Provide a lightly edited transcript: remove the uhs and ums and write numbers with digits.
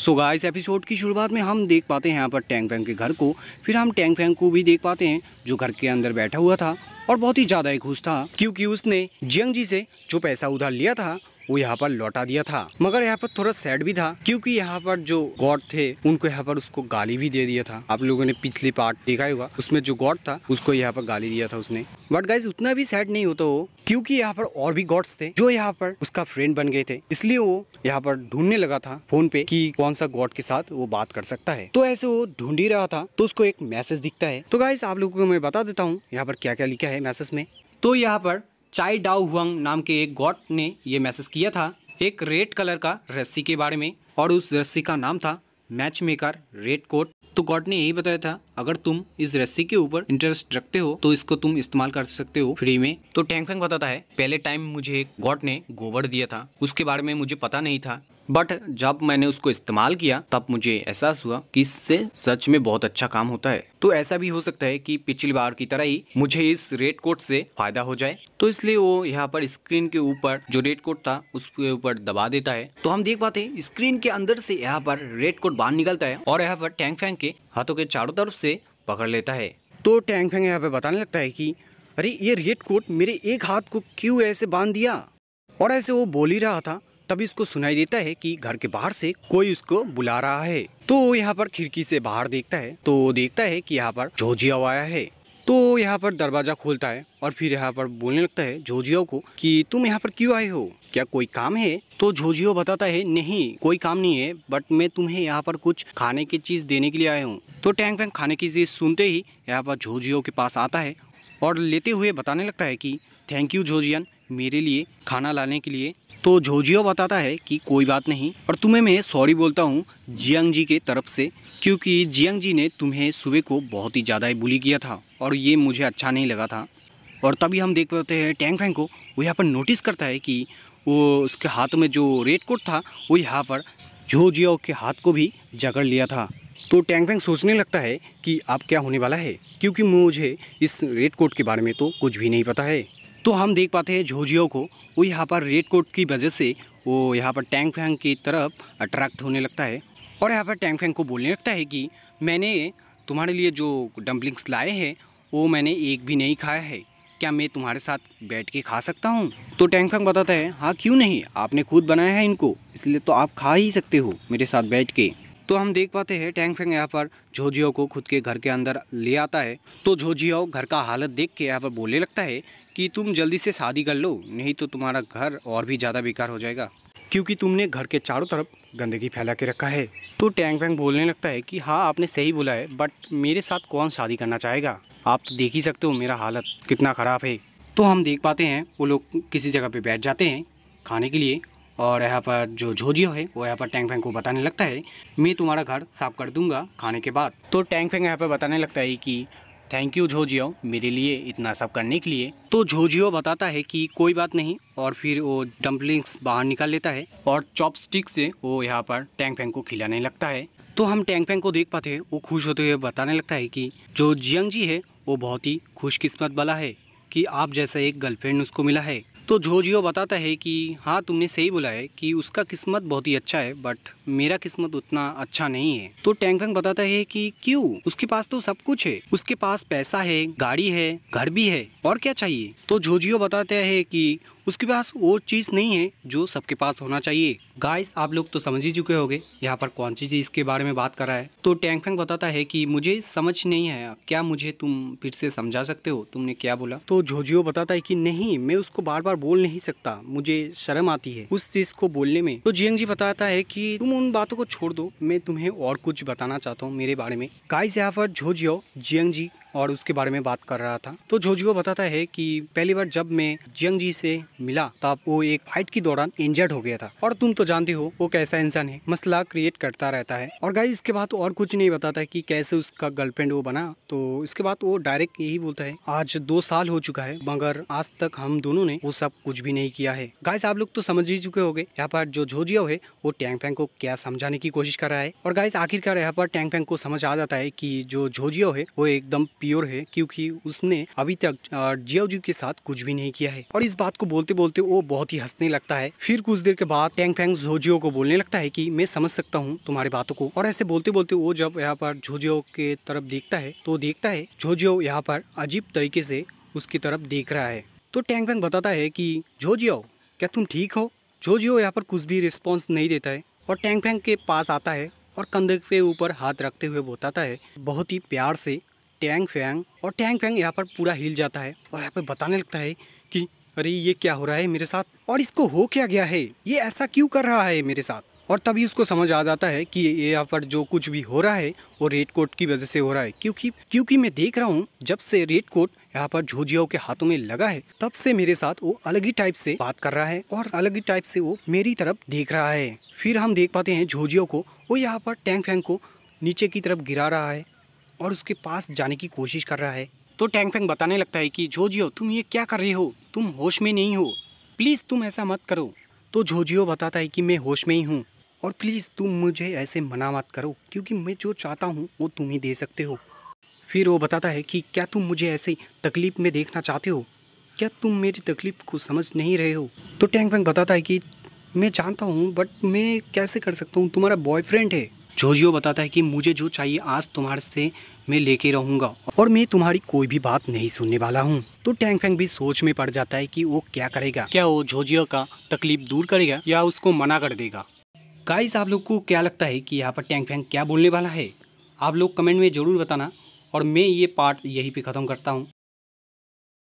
So guys episode की शुरुआट में हम देख पाते हैं यहाँ पर टैंग फैंग के घर को। फिर हम टैंग फैंग को भी देख पाते हैं जो घर के अंदर बैठा हुआ था और बहुत ही ज़्यादा ही खुश था क्योंकि उसने जियांग जी से जो पैसा उधार लिया था वो यहाँ पर लौटा दिया था। मगर यहाँ पर थोड़ा सैड भी था क्योंकि यहाँ पर जो गॉड थे उनको यहाँ पर उसको गाली भी दे दिया था। आप लोगों ने पिछली पार्ट देखा होगा, उसमें जो गॉड था उसको यहाँ पर गाली दिया था उसने। बट गाइस उतना भी सैड नहीं होता वो, क्योंकि यहाँ पर और भी गॉड्स थे जो यहाँ पर उसका फ्रेंड बन गए थे। इसलिए वो यहाँ पर ढूंढने लगा था फोन पे कि कौन सा गॉड के साथ वो बात कर सकता है। तो ऐसे वो ढूंढ ही रहा था तो उसको एक मैसेज दिखता है। तो गाइस आप लोगों को मैं बता देता हूँ यहाँ पर क्या क्या लिखा है मैसेज में। तो यहाँ पर चाई डाओ हुआंग नाम के एक गॉड ने ये मैसेज किया था एक रेड कलर का रस्सी के बारे में, और उस रस्सी का नाम था मैच मेकर रेड कोट। तो गॉड ने यही बताया था अगर तुम इस रस्सी के ऊपर इंटरेस्ट रखते हो तो इसको तुम इस्तेमाल कर सकते हो फ्री में। तो टैंग फैंग बताता है पहले टाइम मुझे गॉड ने गोबर दिया था, उसके बारे में मुझे पता नहीं था, बट जब मैंने उसको इस्तेमाल किया तब मुझे एहसास हुआ कि इससे सच में बहुत अच्छा काम होता है। तो ऐसा भी हो सकता है कि पिछली बार की तरह ही मुझे इस रेड कोट से फायदा हो जाए। तो इसलिए वो यहाँ पर स्क्रीन के ऊपर जो रेड कोट था उसके ऊपर दबा देता है। तो हम देख पाते हैं स्क्रीन के अंदर से यहाँ पर रेड कोट बाहर निकलता है और यहाँ पर टैंग फैंग के हाथों के चारों तरफ से पकड़ लेता है। तो टैंग फैंग यहाँ पे बताने लगता है कि अरे ये रेड कोट मेरे एक हाथ को क्यों ऐसे बांध दिया। और ऐसे वो बोल ही रहा था तभी उसको सुनाई देता है कि घर के बाहर से कोई उसको बुला रहा है। तो यहाँ पर खिड़की से बाहर देखता है तो देखता है कि यहाँ पर जोजियाओ आया है। तो यहाँ पर दरवाजा खोलता है और फिर यहाँ पर बोलने लगता है जोजियाओ को कि तुम यहाँ पर क्यों आए हो, क्या कोई काम है। तो जोजियो बताता है नहीं कोई काम नहीं है, बट मैं तुम्हें यहाँ पर कुछ खाने की चीज़ देने के लिए आया हूँ। तो टैंग फैंग खाने की चीज़ सुनते ही यहाँ पर जोजियो के पास आता है और लेते हुए बताने लगता है कि थैंक यू जोजियन मेरे लिए खाना लाने के लिए। तो जोजियो बताता है कि कोई बात नहीं और तुम्हें मैं सॉरी बोलता हूँ जियांग जी के तरफ से, क्योंकि जियांग जी ने तुम्हें सुबह को बहुत ही ज़्यादा ही बुली किया था और ये मुझे अच्छा नहीं लगा था। और तभी हम देख पाते हैं टैंग फैंग को वो यहाँ पर नोटिस करता है कि वो उसके हाथ में जो रेड कोट था वो यहाँ पर जोजियो के हाथ को भी जकड़ लिया था। तो टैंग फैंग सोचने लगता है कि अब क्या होने वाला है, क्योंकि मुझे इस रेड कोट के बारे में तो कुछ भी नहीं पता है। तो हम देख पाते हैं जोजियो को वो यहाँ पर रेड कोट की वजह से वो यहाँ पर टैंग फैंग की तरफ अट्रैक्ट होने लगता है और यहाँ पर टैंग फैंग को बोलने लगता है कि मैंने तुम्हारे लिए जो डम्पलिंग्स लाए हैं वो मैंने एक भी नहीं खाया है, क्या मैं तुम्हारे साथ बैठ के खा सकता हूँ। तो टैंग फैंग बताता है हाँ क्यों नहीं, आपने खुद बनाया है इनको इसलिए तो आप खा ही सकते हो मेरे साथ बैठ के। तो हम देख पाते हैं टैंग फैंग यहाँ पर जोजियो को खुद के घर के अंदर ले आता है। तो जोजियो घर का हालत देख के यहाँ पर बोलने लगता है कि तुम जल्दी से शादी कर लो, नहीं तो तुम्हारा घर और भी ज़्यादा बेकार हो जाएगा, क्योंकि तुमने घर के चारों तरफ गंदगी फैला के रखा है। तो टैंग फैंग बोलने लगता है कि हाँ आपने सही बोला है, बट मेरे साथ कौन शादी करना चाहेगा, आप तो देख ही सकते हो मेरा हालत कितना ख़राब है। तो हम देख पाते हैं वो लोग किसी जगह पर बैठ जाते हैं खाने के लिए और यहाँ पर जो जोजियो है वो यहाँ पर टैंग फैंग को बताने लगता है मैं तुम्हारा घर साफ कर दूंगा खाने के बाद। तो टैंग फैंग यहाँ पर बताने लगता है कि थैंक यू जोजियो मेरे लिए इतना सब करने के लिए। तो जोजियो बताता है कि कोई बात नहीं और फिर वो डम्पलिंग्स बाहर निकाल लेता है और चॉपस्टिक से वो यहाँ पर टैंग फैंग को खिलाने लगता है। तो हम टैंग फैंग को देख पाते हैं वो खुश होते हुए बताने लगता है कि जो जियांग जी है वो बहुत ही खुशकिस्मत वाला है कि आप जैसा एक गर्लफ्रेंड उसको मिला है। तो जोजियो बताता है कि हाँ तुमने सही बोला है कि उसका किस्मत बहुत ही अच्छा है, बट मेरा किस्मत उतना अच्छा नहीं है। तो टैंग फैंग बताता है कि क्यों, उसके पास तो सब कुछ है, उसके पास पैसा है, गाड़ी है, घर भी है, और क्या चाहिए। तो जोजियो बताता है कि उसके पास वो चीज़ नहीं है जो सबके पास होना चाहिए। गाइस आप लोग तो समझ ही चुके होंगे यहाँ पर कौन सी चीज़ के बारे में बात कर रहा है। तो टैंग फैंग बताता है कि मुझे समझ नहीं आया, क्या मुझे तुम फिर से समझा सकते हो तुमने क्या बोला। तो जोजियो बताता है कि नहीं मैं उसको बार बार बोल नहीं सकता, मुझे शर्म आती है उस चीज़ को बोलने में। तो जियांग जी बताता है कि तुम उन बातों को छोड़ दो, मैं तुम्हें और कुछ बताना चाहता हूँ मेरे बारे में। गाइस यहाँ पर जोजियो जियांग जी और उसके बारे में बात कर रहा था। तो जोजियो बताता है कि पहली बार जब मैं जियांग जी से मिला तब वो एक फाइट के दौरान इंजर्ड हो गया था, और तुम तो जानते हो वो कैसा इंसान है, मसला क्रिएट करता रहता है। और गाइस इसके बाद और कुछ नहीं बताता है कि कैसे उसका गर्लफ्रेंड वो बना। तो इसके बाद वो डायरेक्ट यही बोलता है आज 2 साल हो चुका है मगर आज तक हम दोनों ने वो सब कुछ भी नहीं किया है। गाइस आप लोग तो समझ ही चुके होंगे यहाँ पर जो जोजियो है वो टैंग फैंग को क्या समझाने की कोशिश कर रहा है। और गाइस आखिरकार यहाँ पर टैंग फैंग को समझ आ जाता है कि जो जोजियो है वो एकदम प्योर है क्योंकि उसने अभी तक जियाओ जी के साथ कुछ भी नहीं किया है। और इस बात को बोलते बोलते वो बहुत ही हंसने लगता है। फिर कुछ देर के बाद टैंग फैंग झोजियो को बोलने लगता है कि मैं समझ सकता हूँ तुम्हारी बातों को। और ऐसे बोलते बोलते वो जब यहाँ पर झोजियो के तरफ देखता है तो देखता है झोजियो यहाँ पर अजीब तरीके से उसकी तरफ देख रहा है। तो टैंग फैंग बताता है कि झोजियो क्या तुम ठीक हो। झोजियो यहाँ पर कुछ भी रिस्पॉन्स नहीं देता है और टैंग फैंग के पास आता है और कंधे के ऊपर हाथ रखते हुए बताता है बहुत ही प्यार से टैंग फैंग। और टैंग फैंग यहाँ पर पूरा हिल जाता है और यहाँ पर बताने लगता है कि अरे ये क्या हो रहा है मेरे साथ और इसको हो क्या गया है, ये ऐसा क्यों कर रहा है मेरे साथ। और तभी उसको समझ आ जाता है कि ये यहाँ पर जो कुछ भी हो रहा है वो रेड कोट की वजह से हो रहा है क्योंकि मैं देख रहा हूँ जब से रेड कोट यहाँ पर झोजियो के हाथों में लगा है तब से मेरे साथ वो अलग ही टाइप से बात कर रहा है और अलग ही टाइप से वो मेरी तरफ देख रहा है। फिर हम देख पाते हैं झोजियो को, वो यहाँ पर टैंग फैंग को नीचे की तरफ गिरा रहा है और उसके पास जाने की कोशिश कर रहा है। तो टैंग फैंग बताने लगता है कि झोजियो तुम ये क्या कर रहे हो, तुम होश में नहीं हो, प्लीज़ तुम ऐसा मत करो। तो झोजियो बताता है कि मैं होश में ही हूँ और प्लीज़ तुम मुझे ऐसे मना मत करो क्योंकि मैं जो चाहता हूँ वो तुम ही दे सकते हो। फिर वो बताता है कि क्या तुम मुझे ऐसे तकलीफ़ में देखना चाहते हो, क्या तुम मेरी तकलीफ़ को समझ नहीं रहे हो। तो टैंग फैंग बताता है कि मैं जानता हूँ बट मैं कैसे कर सकता हूँ, तुम्हारा बॉयफ्रेंड है। झोजियो बताता है कि मुझे जो चाहिए आज तुम्हारे से मैं लेके रहूँगा और मैं तुम्हारी कोई भी बात नहीं सुनने वाला हूँ। तो टैंग फैंग भी सोच में पड़ जाता है कि वो क्या करेगा, क्या वो झोजियो का तकलीफ दूर करेगा या उसको मना कर देगा। गाइस आप लोग को क्या लगता है कि यहाँ पर टैंग फैंग क्या बोलने वाला है, आप लोग कमेंट में ज़रूर बताना और मैं ये पार्ट यहीं पे ख़त्म करता हूँ।